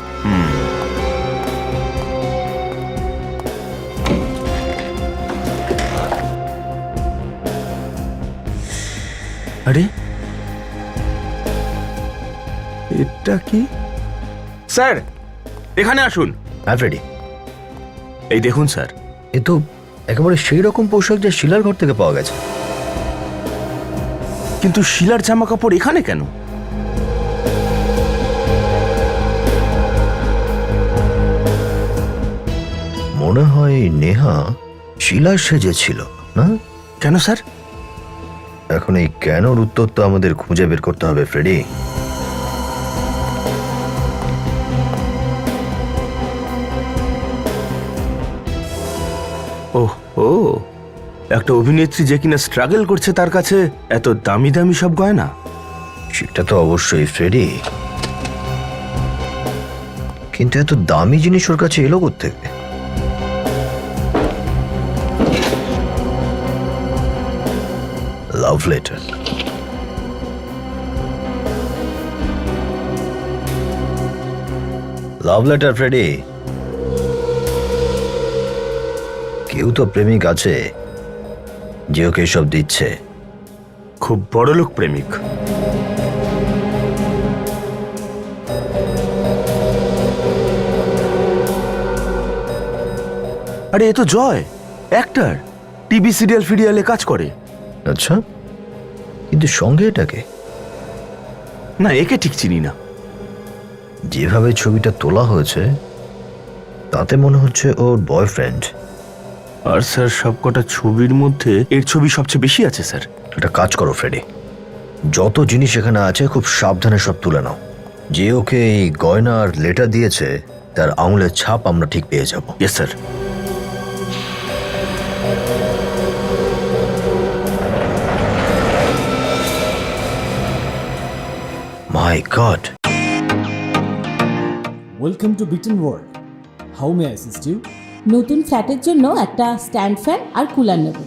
আরে এটা কি? স্যার এখানে আসুন। অ্যালফ্রেডি, এই দেখুন স্যার, এ তো একেবারে সেই রকম পোশাক যা শিলার ঘর থেকে পাওয়া গেছে। কিন্তু শিলার জামা কাপড় এখানে কেন? মনে হয় নেহা শিলার সেজেছিল না? কেন স্যার? এখন এই কেনর উত্তর তো আমাদের খুঁজে বের করতে হবে ফ্রেডি। ওহ ও, একটা অভিনেত্রী যে কিনা স্ট্রাগল করছে, তার কাছে এত দামি দামি সব গয়না। সেটা তো অবশ্যই ফ্রেডি, কিন্তু এত দামি জিনিস ওর কাছে এলো কোত্থেকে? Love letter. Love letter Freddie. কেউ তো প্রেমিক আছে যে ওকে এসব দিচ্ছে। খুব বড়লোক প্রেমিক। আরে এ তো জয়, অ্যাক্টর, টিভি সিরিয়াল ফিরিয়ালে কাজ করে। আচ্ছা, কিন্তু সঙ্গে এটাকে? না, একে ঠিক চিনি না। যেভাবে ছবিটা তোলা হয়েছে তাতে মনে হচ্ছে ওর বয়ফ্রেন্ড। আর স্যার সবকটা ছবির মধ্যে এর ছবি সবচেয়ে বেশি আছে স্যার। একটা কাজ করো ফ্রেডি, যত জিনিস এখানে আছে খুব সাবধানে সব তুলে নাও। যে ওকে এই গয়না আর লেটার দিয়েছে তার আঙুলের ছাপ আমরা ঠিক পেয়ে যাব। Yes sir. My God. Welcome to Bitten world. How may I assist you? নতুন ফ্ল্যাটের জন্য একটা স্ট্যান্ড ফ্যান আর কুলার নেব।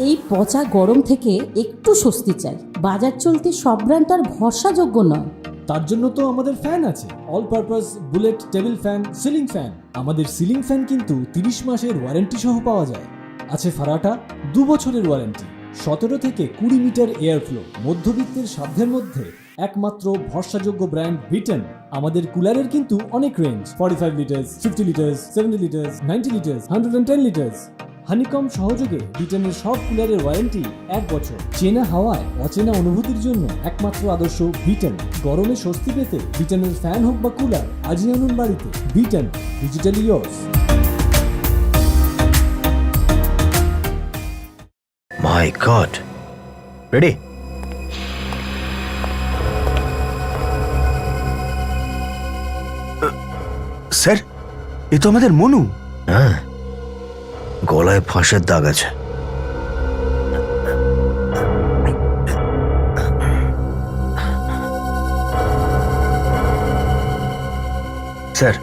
এই পচা গরম থেকে একটু স্বস্তি চাই। বাজার চলতে সব ব্র্যান্ড আর ভরসাযোগ্য নয়। তার জন্য তো আমাদের ফ্যান আছে, all purpose bullet table fan, ceiling fan. আমাদের সিলিং ফ্যান কিন্তু 30 মাসের ওয়ারেন্টি সহ পাওয়া যায়। আছে ফারাটা 2 বছরের ওয়ারেন্টি, 17 থেকে 20 মিটার এয়ার ফ্লো। মধ্যবিত্তের সাধ্যের মধ্যে একমাত্র ভরসাযোগ্য ব্র্যান্ড বিটেন। আমাদের কুলারের কিন্তু অনেক range, 45 litres, 50 litres, 70 litres, 90 litres, 110 litres. Honeycomb সহযোগে ব্রিটেনের সব কুলারের ওয়ারেন্টি 1 বছর। চেনা হাওয়ায় অচেনা অনুভূতির জন্য একমাত্র আদর্শ ব্রিটেন। গরমে স্বস্তি পেতে ব্রিটেনের ফ্যান হোক বা কুলার, আজই আনুন বাড়িতে। Britain, digitally years. My god, ready? Sir, এ তো আমাদের মনু। হ্যাঁ, গলায় ফাঁসের দাগ আছে। স্যার,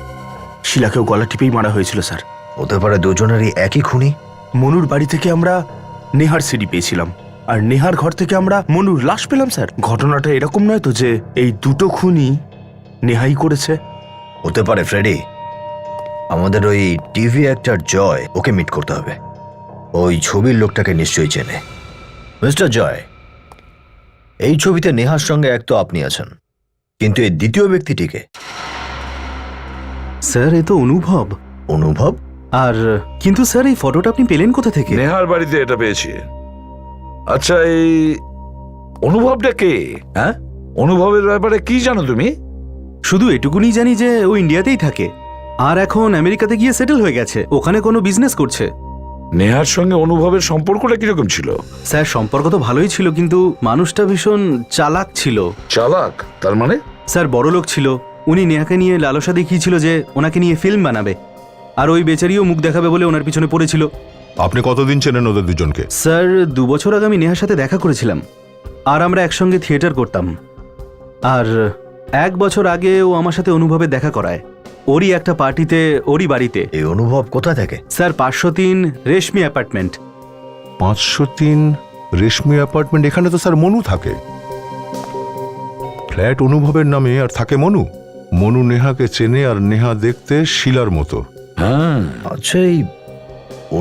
শিলাকেও গলা টিপেই মারা হয়েছিল স্যার। হতে পারে দুজনেরই একই খুনি। মনুর বাড়ি থেকে আমরা নেহার সিডি পেয়েছিলাম, আর নেহার ঘর থেকে আমরা মনুর লাশ পেলাম স্যার। ঘটনাটা এরকম নয় তো যে এই দুটো খুনি নেহাই করেছে? হতে পারে ফ্রেডি। আমাদের ওই টিভি অ্যাক্টর জয়, ওকে মিট করতে হবে। ওই ছবির লোকটাকে নিশ্চয়ই চেনে। মিস্টার জয়, এই ছবিতে নেহার সঙ্গে এক তো আপনি আছেন, কিন্তু এই দ্বিতীয় ব্যক্তিটিকে? স্যার, এ তো অনুভব। অনুভব? আর কিন্তু স্যার, এই ফটোটা আপনি পেলেন কোথা থেকে? নেহার বাড়িতে এটা পেয়েছি। আচ্ছা, এই অনুভবটা কে? হ্যাঁ, অনুভবের ব্যাপারে কি জানো তুমি? শুধু এটুকুনি জানি যে ও ইন্ডিয়াতেই থাকে, আর এখন আমেরিকাতে গিয়ে সেটেল হয়ে গেছে, ওখানে কোনো বিজনেস করছে। নেহার সঙ্গে অনুভবের সম্পর্কটা কিরকম ছিল? স্যার, সম্পর্ক তো ভালোই ছিল, কিন্তু মানুষটা ভীষণ চালাক ছিল। চালাক? তার মানে? স্যার, বড়লোক ছিল। উনি নেহাকে নিয়ে লালসা দেখিয়েছিল যে ওনাকে নিয়ে ফিল্ম বানাবে, আর ওই বেচারিও মুখ দেখাবে বলে ওনার পিছনে পড়েছিল। আপনি কতদিন চেনেন ওদের দুজনকে? স্যার, 2 বছর আগে আমি নেহার সাথে দেখা করেছিলাম, আর আমরা একসঙ্গে থিয়েটার করতাম। আর 1 বছর আগে ও আমার সাথে অনুভবে দেখা করায়, ওরই একটা পার্টিতে, ওরই বাড়িতে। এই অনুভব কোথায় থাকে? স্যার, 503 রেশমি অ্যাপার্টমেন্ট। 503 রেশমি অ্যাপার্টমেন্ট? এখানে তো স্যার মনু থাকে। ফ্ল্যাট অনুভবের নামে, আর থাকে মনু। মনু নেহাকে চেনে, আর নেহা দেখতে শিলার মতো। হ্যাঁ। আচ্ছা, এই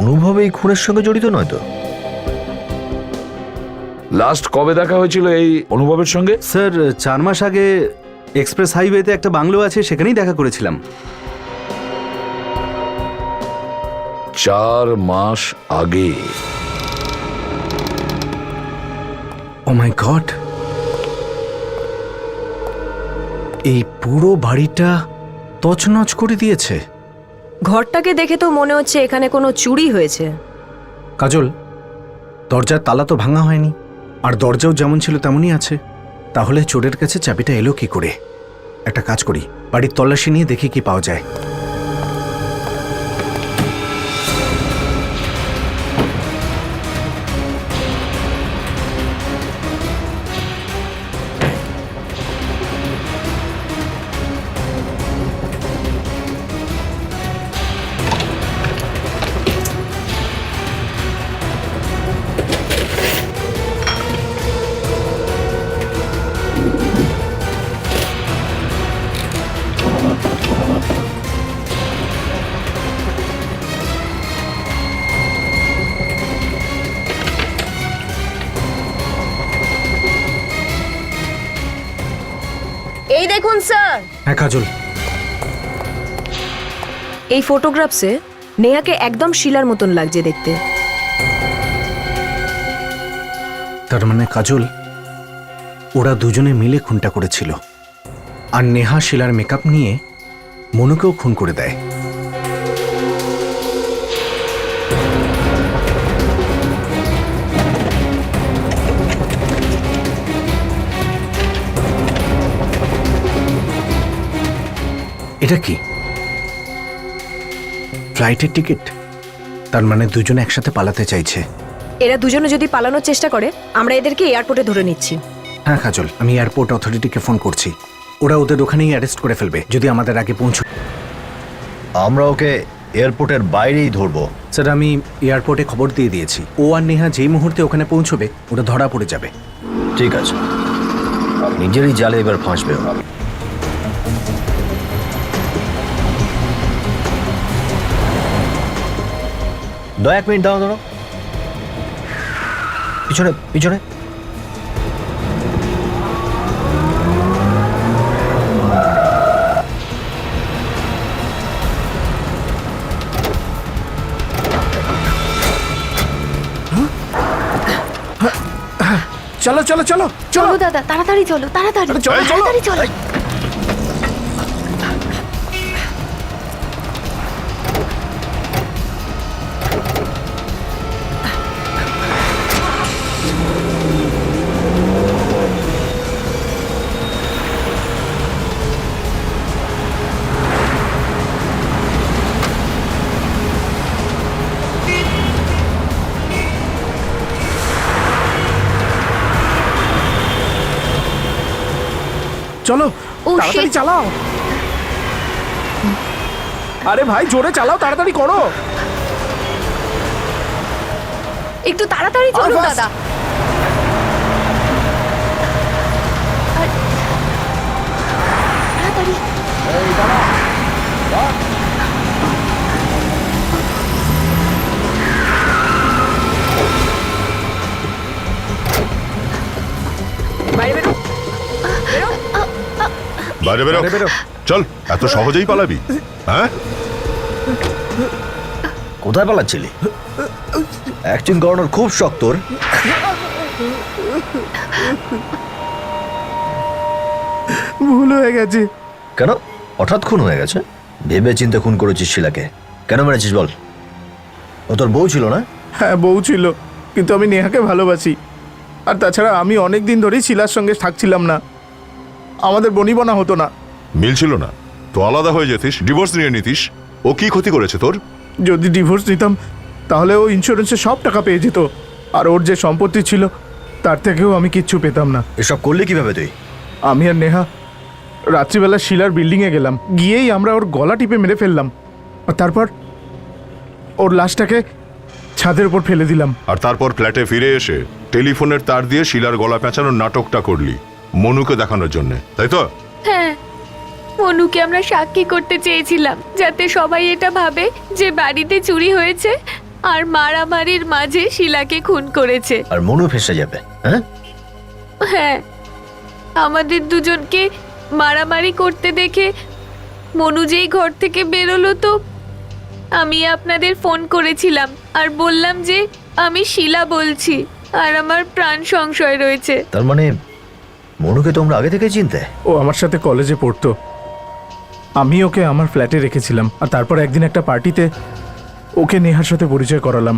অনুভব এই খুনের সঙ্গে জড়িত নয় তো? লাস্ট কবে দেখা হয়েছিল এই অনুভবের সঙ্গে? স্যার, 4 মাস আগে এক্সপ্রেস হাইওয়েতে একটা বাংলো আছে, সেখানেই দেখা করেছিলাম। 4 মাস আগে? ও মাই গড, এই পুরো বাড়িটা তছনছ করে দিয়েছে। ঘরটাকে দেখে তো মনে হচ্ছে এখানে কোনো চুরি হয়েছে। কাজল, দরজার তালা তো ভাঙা হয়নি, আর দরজাও যেমন ছিল তেমনই আছে। তাহলে চোরের কাছে চাবিটা এলো কি করে? একটা কাজ করি, বাড়ির তল্লাশি নিয়ে দেখি কি পাওয়া যায়। এই দেখুন স্যার। হ্যাঁ কাজল, এই ফটোগ্রাফসে নেহাকে একদম শিলার মতন লাগছে দেখতে। তার মানে কাজল, ওরা দুজনে মিলে খুনটা করেছিল, আর নেহা শিলার মেকআপ নিয়ে মনুকেও খুন করে দেয়। এটা কি? ফ্লাইটের টিকিট? তার মানে দুজনে একসাথে পালাতে চাইছে। এরা দুজনে যদি পালানোর চেষ্টা করে, আমরা এদেরকে এয়ারপোর্টে ধরে নিচ্ছি। হ্যাঁ কাজল, আমি এয়ারপোর্ট অথরিটিকে ফোন করছি। ওরা ওদের ওখানেই অ্যারেস্ট করে ফেলবে যদি আমাদের আগে পৌঁছ। আমরা ওকে এয়ারপোর্টের বাইরেই ধরবো। স্যার, আমি এয়ারপোর্টে খবর দিয়ে দিয়েছি। ও আর নেহা যেই মুহূর্তে ওখানে পৌঁছবে, ওটা ধরা পড়ে যাবে। ঠিক আছে, নিজেরই জালে এবার ফাঁসবে ও। এক মিনিট দাও, ধরো পিছনে পিছনে। চলো চলো চলো চলো চলো দাদা তাড়াতাড়ি চলো তাড়াতাড়ি আরে চলো, চলো। তাড়াতাড়ি চলো চলো ও, তাড়াতাড়ি shit! চালাও। আরে ভাই জোরে চালাও, তাড়াতাড়ি করো। একটু তাড়াতাড়ি চলো fast! দাদা তাড়াতাড়ি বাইরে বেরো বাইরে বেরো চল, এত সহজেই পালাবি? হ্যাঁ, কোথায় পালাচ্ছিলি? অ্যাক্টিং করানোর খুব শখ তোর। ভুল হয়ে গেছে। কেন হঠাৎ খুন হয়ে গেছে? ভেবে চিন্তে খুন করেছিস শিলাকে, কেন মেরেছিস বল? ও তোর বউ ছিল না? হ্যাঁ বউ ছিল, কিন্তু আমি নেহাকে ভালোবাসি। আর তাছাড়া আমি অনেক দিন ধরেই শিলার সঙ্গে থাকছিলাম না, আমাদের বনিবনা হতো না। মিল ছিল না তো আলাদা হয়ে যেতিস, ডিভোর্স নিয়ে নিতিস। ও কি ক্ষতি করেছে তোর? যদি ডিভোর্স নিতাম তাহলে ও ইন্স্যুরেন্সে সব টাকা পেয়ে যেত, আর ওর যে সম্পত্তি ছিল তার থেকেও আমি কিচ্ছু পেতাম না। এসব করলি কিভাবে তুই? আমি আর নেহা রাত্রিবেলা শিলার বিল্ডিংয়ে গেলাম, গিয়েই আমরা ওর গলা টিপে মেরে ফেললাম, আর তারপর ওর লাশটাকে ছাদের উপর ফেলে দিলাম। আর তারপর ফ্ল্যাটে ফিরে এসে টেলিফোনের তার দিয়ে শিলার গলা পেঁচানোর নাটকটা করলি মনুকে দেখানোর জন্য, তাই তো? হ্যাঁ মনুকে আমরা সাক্ষী করতে চেয়েছিলাম, যাতে সবাই এটা ভাবে যে বাড়িতে চুরি হয়েছে আর মারামারির মাঝে শিলাকে খুন করেছে। আর মনু ফেসে যাবে। হ্যাঁ হ্যাঁ, আমাদের দুজনকে মারামারি করতে দেখে মনু যেই ঘর থেকে বেরোলো, তো আমি আপনাদের ফোন করেছিলাম আর বললাম যে আমি শিলা বলছি আর আমার প্রাণ সংশয় রয়েছে। তার মানে মনুকে তোমরা আগে থেকে চিনতে? ও আমার সাথে কলেজে পড়তো, আমি ওকে আমার ফ্ল্যাটে রেখেছিলাম, আর তারপর একদিন একটা পার্টিতে ওকে নেহার সাথে পরিচয় করালাম।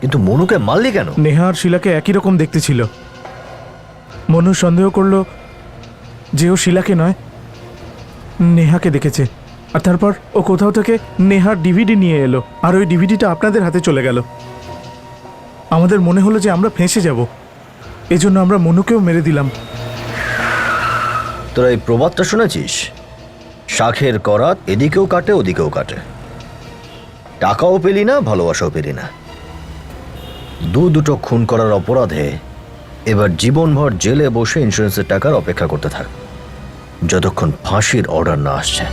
কিন্তু মনুকে মারলি কেন? নেহা আর শিলাকে একই রকম দেখতে ছিল। মনু সন্দেহ করলো যে ও শিলাকে নয় নেহাকে দেখেছে, আর তারপর ও কোথাও থেকে নেহার ডিভিডি নিয়ে এলো, আর ওই ডিভিডিটা আপনাদের হাতে চলে গেল। আমাদের মনে হলো যে আমরা ফেঁসে যাব, এজন্য আমরা মনুকেও মেরে দিলাম। তোরা এই প্রবাদটা শুনেছিস? শাখের করাত এদিকেও কাটে ওদিকেও কাটে। টাকাও পেলি না, ভালোবাসাও পেলি না। দুটো খুন করার অপরাধে এবার জীবনভর জেলে বসে ইন্স্যুরেন্সের টাকার অপেক্ষা করতে থাক, যতক্ষণ ফাঁসির অর্ডার না আসছে।